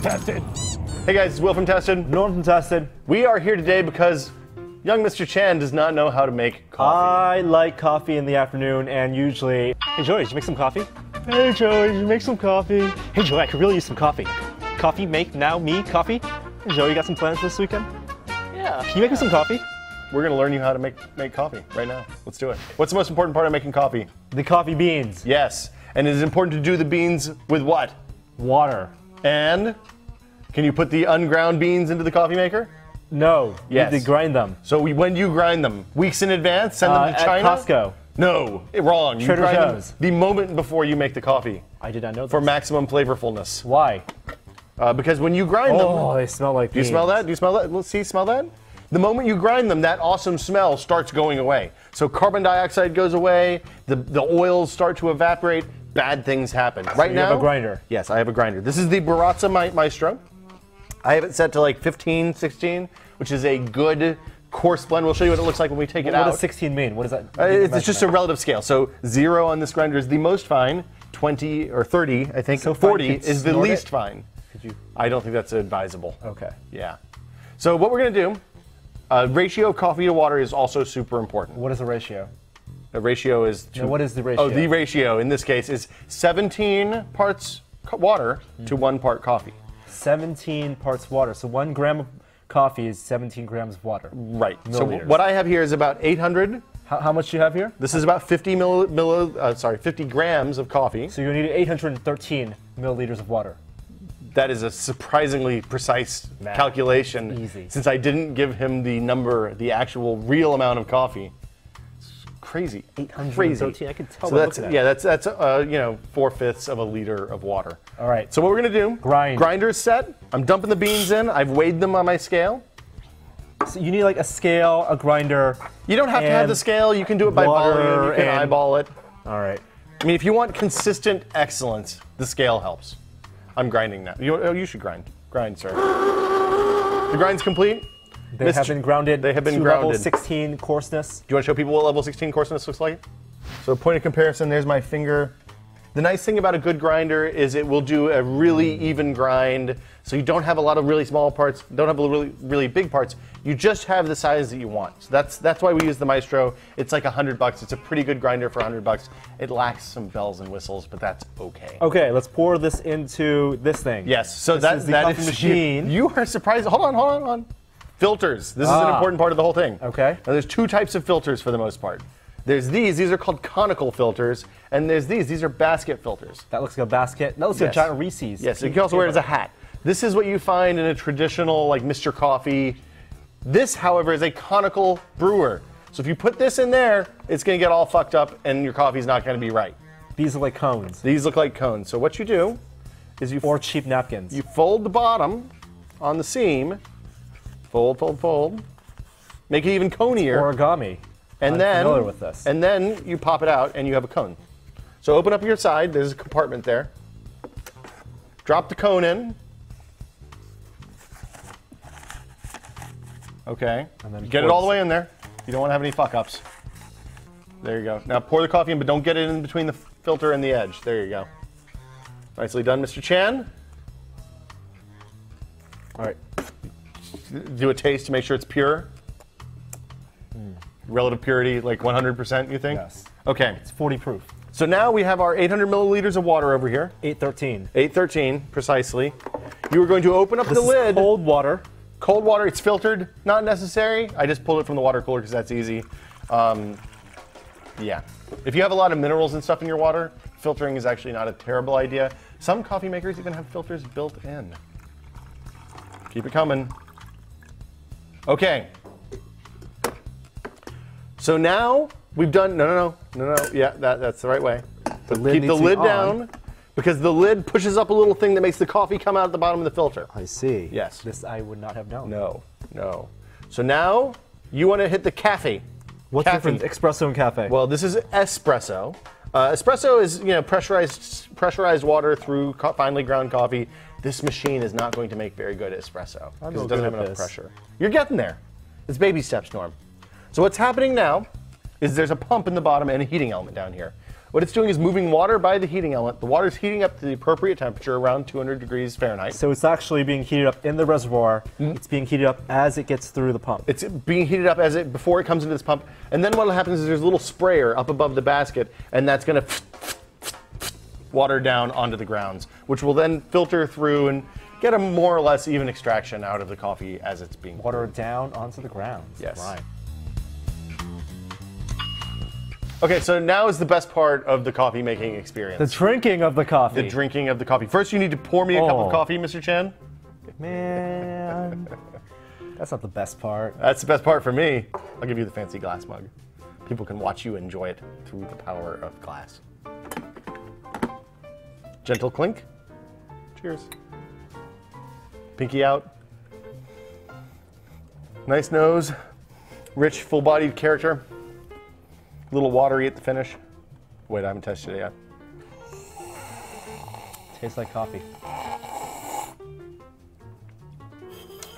Tested. Hey guys, it's Will from Tested. Norm from Tested. We are here today because young Mr. Chan does not know how to make coffee. I like coffee in the afternoon and usually... Hey Joey, did you make some coffee? Hey Joey, did you make some coffee? Hey Joey, I could really use some coffee. Coffee, make now, me, coffee? Hey Joey, you got some plans this weekend? Yeah. Can you make me some coffee? We're gonna learn you how to make coffee right now. Let's do it. What's the most important part of making coffee? The coffee beans. Yes. And it is important to do the beans with what? Water. And can you put the unground beans into the coffee maker? No. Yes. You need to grind them. So when do you grind them? Weeks in advance? Send them to China? At Costco. No, wrong. You Trader grind them Joe's. the moment before you make the coffee. I did not know that. For maximum flavorfulness. Why? Because when you grind them... Oh, they smell like Do you smell that? Do you smell that? Let's see, smell that? The moment you grind them, that awesome smell starts going away. So carbon dioxide goes away, the oils start to evaporate, bad things happen. So right you now, have a grinder. Yes, I have a grinder. This is the Baratza Maestro. I have it set to like 15, 16, which is a good coarse blend. We'll show you what it looks like when we take it out. What does 16 mean? What does that It's just a relative scale. So 0 on this grinder is the most fine, 20 or 30, I think, so 40 is the least fine. Could you? I don't think that's advisable. Okay. Yeah. So what we're going to do, ratio of coffee to water is also super important. What is the ratio? The ratio is... What is the ratio? Oh, the ratio in this case is 17 parts water to 1 part coffee. 17 parts water. So 1 gram of coffee is 17 grams of water. Right. So Milliliters. what I have here is about 800. How much do you have here? This is about 50 50 grams of coffee. So you need 813 milliliters of water. That is a surprisingly precise calculation. Easy. Since I didn't give him the number, the actual real amount of coffee. It's crazy. 813. I could tell. So that's that's 4/5 of a liter of water. All right. So what we're gonna do? Grind. Grinder's set. I'm dumping the beans in. I've weighed them on my scale. So you need like a scale, a grinder. You don't have to have the scale. You can do it by volume. You can eyeball it. All right. I mean, if you want consistent excellence, the scale helps. I'm grinding now. You should grind. Grind, sir. The grind's complete. They have been grounded. They have been to grounded. level 16 coarseness. Do you want to show people what level 16 coarseness looks like? So point of comparison, there's my finger. The nice thing about a good grinder is it will do a really even grind, so you don't have a lot of really small parts, don't have really big parts. You just have the size that you want. So that's why we use the Maestro. It's like $100. It's a pretty good grinder for $100. It lacks some bells and whistles, but that's okay. Okay, let's pour this into this thing. Yes. So this is the coffee machine. You are surprised. Hold on. Filters. This is an important part of the whole thing. Okay. Now there's 2 types of filters for the most part. There's these are called conical filters, and there's these are basket filters. That looks like a basket. That looks like a giant Reese's. Yes, you can also wear it as a hat. This is what you find in a traditional, like Mr. Coffee. This, however, is a conical brewer. So if you put this in there, it's gonna get all fucked up and your coffee's not gonna be right. These are like cones. These look like cones. So what you do is or cheap napkins. You fold the bottom on the seam, fold. Make it even conier. Origami. I'm familiar with this. And then you pop it out and you have a cone. So open up your side, there's a compartment there. Drop the cone in. Okay. And then get it all the way in there. You don't want to have any fuck ups. There you go. Now pour the coffee in, but don't get it in between the filter and the edge. There you go. Nicely done, Mr. Chan. All right. Do a taste to make sure it's pure. Relative purity, like 100%, you think? Yes. Okay. It's 40 proof. So now we have our 800 milliliters of water over here. 813. 813, precisely. You are going to open up the lid. Cold water. Cold water, it's filtered, not necessary. I just pulled it from the water cooler because that's easy. Yeah. If you have a lot of minerals and stuff in your water, filtering is actually not a terrible idea. Some coffee makers even have filters built in. Keep it coming. Okay. So now we've done, no. Yeah, that's the right way. Keep the lid down because the lid pushes up a little thing that makes the coffee come out at the bottom of the filter. I see. Yes. This I would not have known. No. So now you want to hit the cafe. What's the difference? Espresso and cafe? Well, this is espresso. Espresso is pressurized water through finely ground coffee. This machine is not going to make very good espresso because it doesn't have enough pressure. You're getting there. It's baby steps, Norm. So what's happening now is there's a pump in the bottom and a heating element down here. What it's doing is moving water by the heating element. The water is heating up to the appropriate temperature, around 200 degrees Fahrenheit. So it's actually being heated up in the reservoir. It's being heated up as it gets through the pump. It's being heated up before it comes into this pump. And then what happens is there's a little sprayer up above the basket, and that's going to water down onto the grounds, which will then filter through and get a more or less even extraction out of the coffee as it's being Water down onto the grounds. Yes. Right. Okay, so now is the best part of the coffee making experience. The drinking of the coffee. The drinking of the coffee. First, you need to pour me a cup of coffee, Mr. Chan. Man, that's not the best part. That's the best part for me. I'll give you the fancy glass mug. People can watch you enjoy it through the power of glass. Gentle clink. Cheers. Pinky out. Nice nose. Rich, full-bodied character. A little watery at the finish. Wait, I haven't tested it yet. Tastes like coffee.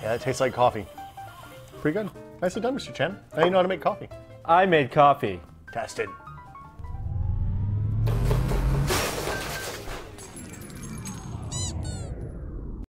Yeah, it tastes like coffee. Pretty good. Nicely done, Mr. Chen. Now you know how to make coffee. I made coffee. Tested.